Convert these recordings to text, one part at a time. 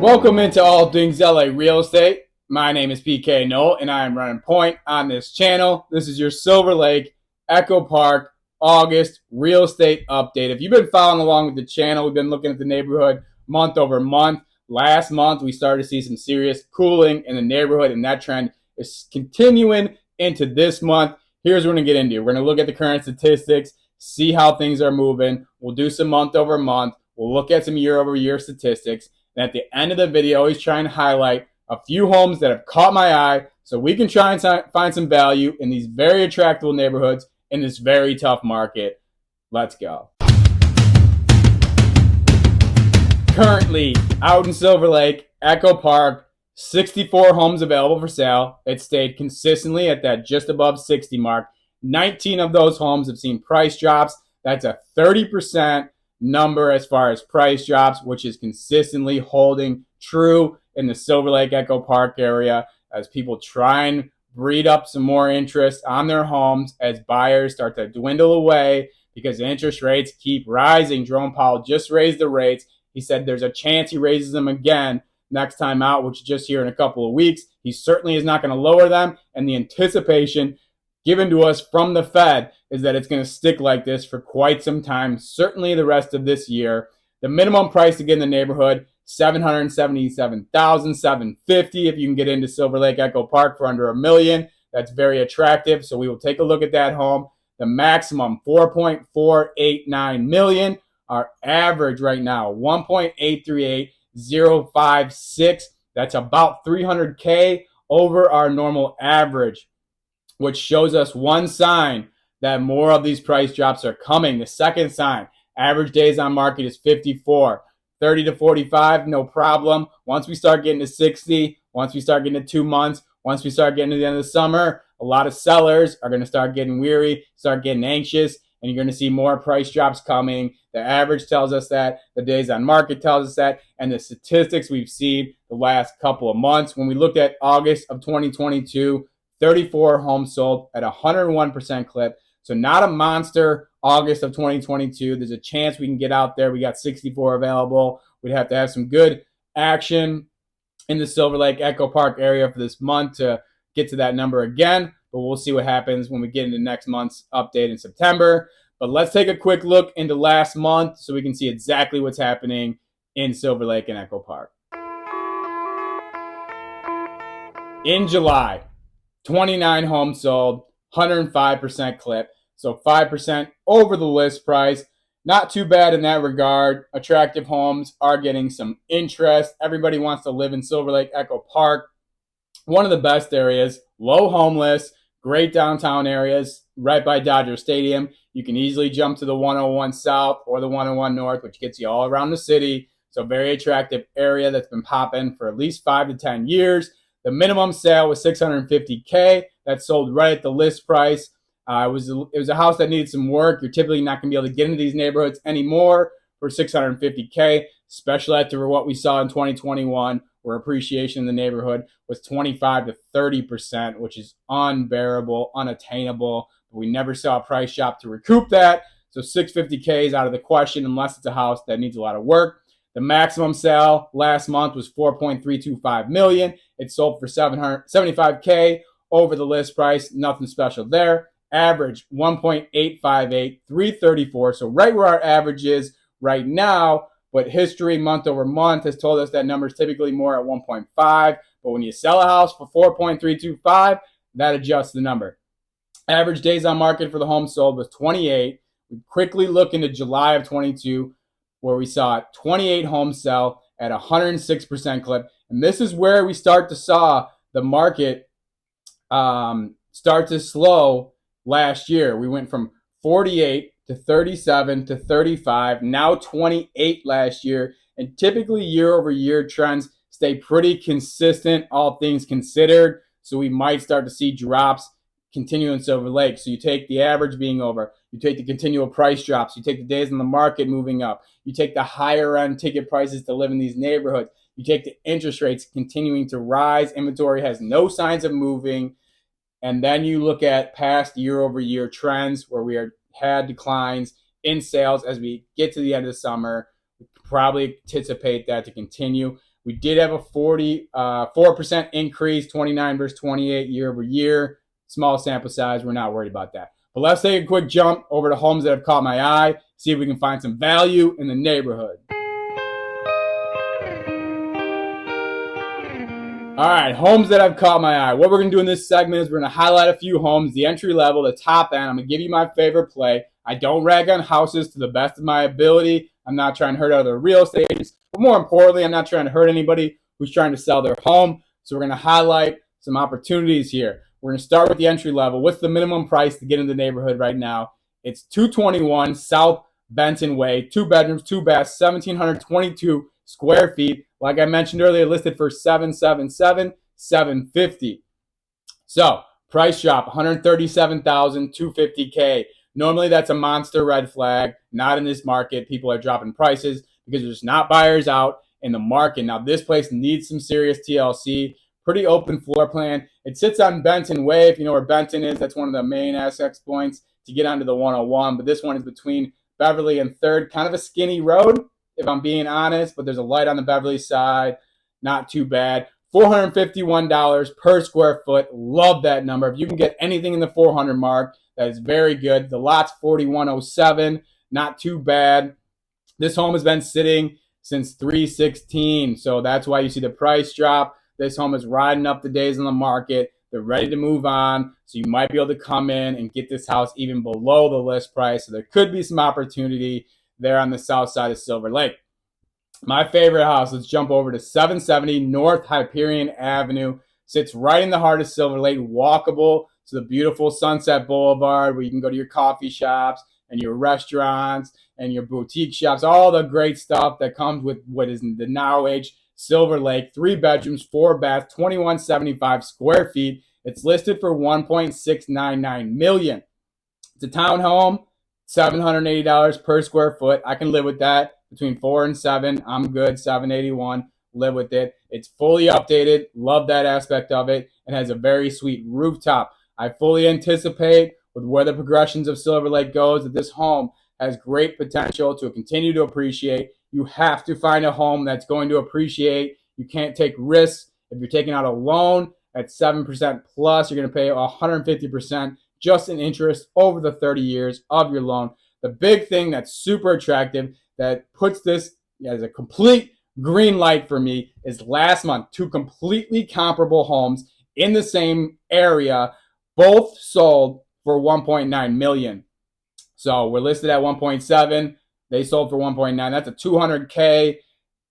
Welcome into All Things LA Real Estate. My name is PK Knoll, and I am running point on this channel. This is your Silver Lake, Echo Park, August real estate update. If you've been following along with the channel, we've been looking at the neighborhood month over month. Last month, we started to see some serious cooling in the neighborhood, and that trend is continuing into this month. Here's what we're going to get into. We're going to look at the current statistics, see how things are moving. We'll do some month over month. We'll look at some year over year statistics. And at the end of the video, always trying to highlight a few homes that have caught my eye so we can try and find some value in these very attractive neighborhoods in this very tough market. Let's go. Currently, out in Silver Lake, Echo Park, 64 homes available for sale. It stayed consistently at that just above 60 mark. 19 of those homes have seen price drops. That's a 30% number as far as price drops, which is consistently holding true in the Silver Lake Echo Park area as people try and breed up some more interest on their homes as buyers start to dwindle away because interest rates keep rising. Jerome Powell just raised the rates. He said there's a chance he raises them again next time out, which is just here in a couple of weeks. He certainly is not going to lower them, and the anticipation given to us from the Fed is that it's going to stick like this for quite some time, certainly the rest of this year. The minimum price to get in the neighborhood, $777,750. If you can get into Silver Lake Echo Park for under $1 million, that's very attractive. So we will take a look at that home. The maximum, $4.489 million. Our average right now, $1.838056. That's about $300K over our normal average, which shows us one sign that more of these price drops are coming. The second sign, average days on market is 54. 30 to 45, no problem. Once we start getting to 60, once we start getting to 2 months, once we start getting to the end of the summer, a lot of sellers are going to start getting weary, start getting anxious, and you're going to see more price drops coming. The average tells us that, the days on market tells us that, and the statistics we've seen the last couple of months. When we looked at August of 2022, 34 homes sold at 101% clip. So not a monster August of 2022. There's a chance we can get out there. We got 64 available. We'd have to have some good action in the Silver Lake Echo Park area for this month to get to that number again. But we'll see what happens when we get into next month's update in September. But let's take a quick look into last month so we can see exactly what's happening in Silver Lake and Echo Park. In July, 29 homes sold, 105% clip. So 5% over the list price. Not too bad in that regard. Attractive homes are getting some interest. Everybody wants to live in Silver Lake Echo Park. One of the best areas, low homeless, great downtown areas, right by Dodger Stadium. You can easily jump to the 101 South or the 101 North, which gets you all around the city. So very attractive area that's been popping for at least 5 to 10 years. The minimum sale was $650K. That sold right at the list price. It was a house that needed some work. You're typically not going to be able to get into these neighborhoods anymore for $650K, especially after what we saw in 2021, where appreciation in the neighborhood was 25 to 30%, which is unbearable, unattainable. But we never saw a price drop to recoup that. So $650K is out of the question unless it's a house that needs a lot of work. The maximum sale last month was $4.325 million. It sold for $775K over the list price. Nothing special there. Average $1.858, $334. So right where our average is right now, but history month over month has told us that number is typically more at 1.5. But when you sell a house for $4.325, that adjusts the number. Average days on market for the home sold was 28. We quickly look into July of 22, where we saw 28 homes sell at 106% clip. And this is where we start to saw the market start to slow last year. We went from 48 to 37 to 35, now 28 last year. And typically year over year trends stay pretty consistent, all things considered. So we might start to see drops continue in Silver Lake. So you take the average being over, you take the continual price drops, you take the days on the market moving up, you take the higher end ticket prices to live in these neighborhoods, you take the interest rates continuing to rise, inventory has no signs of moving, and then you look at past year over year trends where we had declines in sales as we get to the end of the summer. We probably anticipate that to continue. We did have a 4% increase, 29 versus 28 year over year. Small sample size. We're not worried about that. But let's take a quick jump over to homes that have caught my eye, see if we can find some value in the neighborhood. All right, homes that have caught my eye. What we're going to do in this segment is we're going to highlight a few homes, the entry level, the top end. I'm going to give you my favorite play. I don't rag on houses to the best of my ability. I'm not trying to hurt other real estate agents. But more importantly, I'm not trying to hurt anybody who's trying to sell their home. So we're going to highlight some opportunities here. We're going to start with the entry level. What's the minimum price to get in the neighborhood right now? It's $221 South Benton Way, 2 bedrooms, 2 baths, 1,722 square feet. Like I mentioned earlier, listed for $777,000, $750,000. So price drop, $137,250K. Normally that's a monster red flag. Not in this market. People are dropping prices because there's not buyers out in the market. Now this place needs some serious TLC. Pretty open floor plan. It sits on Benton Way. If you know where Benton is, that's one of the main access points to get onto the 101. But this one is between Beverly and 3rd. Kind of a skinny road, if I'm being honest, but there's a light on the Beverly side. Not too bad. $451 per square foot. Love that number. If you can get anything in the 400 mark, that is very good. The lot's 4107. Not too bad. This home has been sitting since 3/16, so that's why you see the price drop. This home is riding up the days on the market. They're ready to move on, so you might be able to come in and get this house even below the list price. So there could be some opportunity there on the south side of Silver Lake. My favorite house, let's jump over to 770 North Hyperion Avenue. Sits right in the heart of Silver Lake, walkable to the beautiful Sunset Boulevard where you can go to your coffee shops and your restaurants and your boutique shops, all the great stuff that comes with what is the now age Silver Lake. 3 bedrooms, 4 baths, 2175 square feet. It's listed for $1.699 million. It's a townhome, $780 per square foot. I can live with that. Between 4 and 7, I'm good. 781, live with it. It's fully updated. Love that aspect of it. It has a very sweet rooftop. I fully anticipate with where the progressions of Silver Lake goes that this home has great potential to continue to appreciate. You have to find a home that's going to appreciate. You can't take risks. If you're taking out a loan at 7% plus, you're going to pay 150% just in interest over the 30 years of your loan. The big thing that's super attractive that puts this as a complete green light for me is last month, 2 completely comparable homes in the same area, both sold for $1.9 million. So we're listed at 1.7. They sold for 1.9. That's a $200K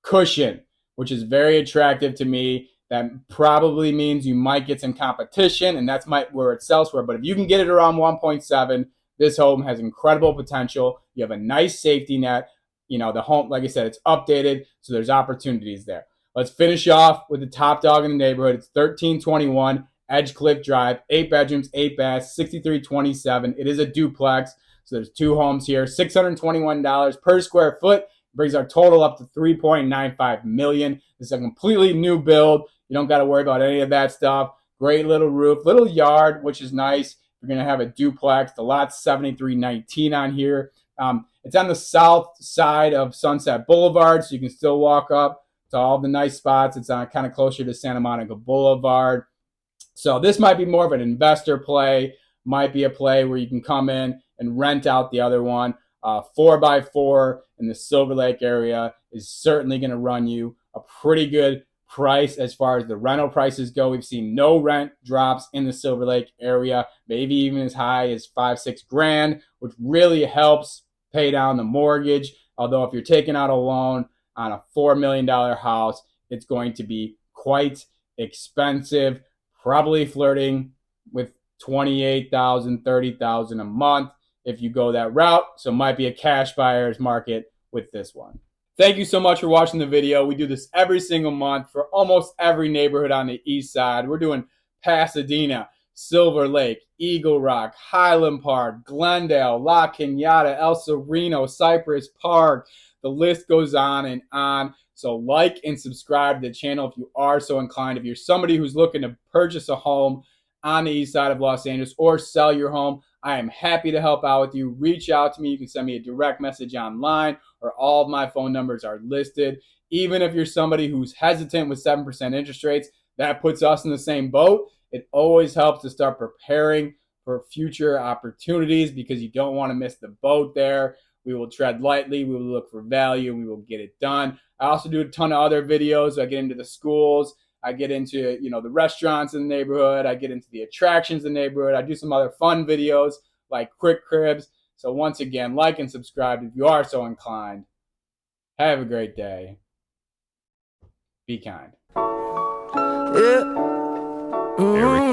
cushion, which is very attractive to me. That probably means you might get some competition, and that's where it sells for. But if you can get it around 1.7, this home has incredible potential. You have a nice safety net. You know, the home, like I said, it's updated, so there's opportunities there. Let's finish off with the top dog in the neighborhood. It's 1321 Edge Cliff Drive, 8 bedrooms, 8 baths, 6327. It is a duplex, so there's 2 homes here. $621 per square foot brings our total up to $3.95 million. This is a completely new build. You don't got to worry about any of that stuff. Great little roof, little yard, which is nice. You're going to have a duplex. The lot's 7319 on here. It's on the south side of Sunset Boulevard, so you can still walk up to all the nice spots. It's on kind of closer to Santa Monica Boulevard. So this might be more of an investor play, might be a play where you can come in and rent out the other one. 4x4 in the Silver Lake area is certainly going to run you a pretty good price as far as the rental prices go. We've seen no rent drops in the Silver Lake area, maybe even as high as $5-6 grand, which really helps pay down the mortgage. Although if you're taking out a loan on a $4 million house, it's going to be quite expensive, probably flirting with $28,000, $30,000 a month if you go that route. So it might be a cash buyer's market with this one. Thank you so much for watching the video. We do this every single month for almost every neighborhood on the east side. We're doing Pasadena, Silver Lake, Eagle Rock, Highland Park, Glendale, La Cañada, El Sereno, Cypress Park. The list goes on and on. So like and subscribe to the channel if you are so inclined. If you're somebody who's looking to purchase a home on the east side of Los Angeles or sell your home, I am happy to help out with you. Reach out to me. You can send me a direct message online, or all of my phone numbers are listed. Even if you're somebody who's hesitant with 7% interest rates, that puts us in the same boat. It always helps to start preparing for future opportunities because you don't want to miss the boat there. We will tread lightly. We will look for value, and we will get it done. I also do a ton of other videos. I get into the schools. I get into, the restaurants in the neighborhood. I get into the attractions in the neighborhood. I do some other fun videos like quick cribs. So once again, like and subscribe if you are so inclined. Have a great day. Be kind. Yeah.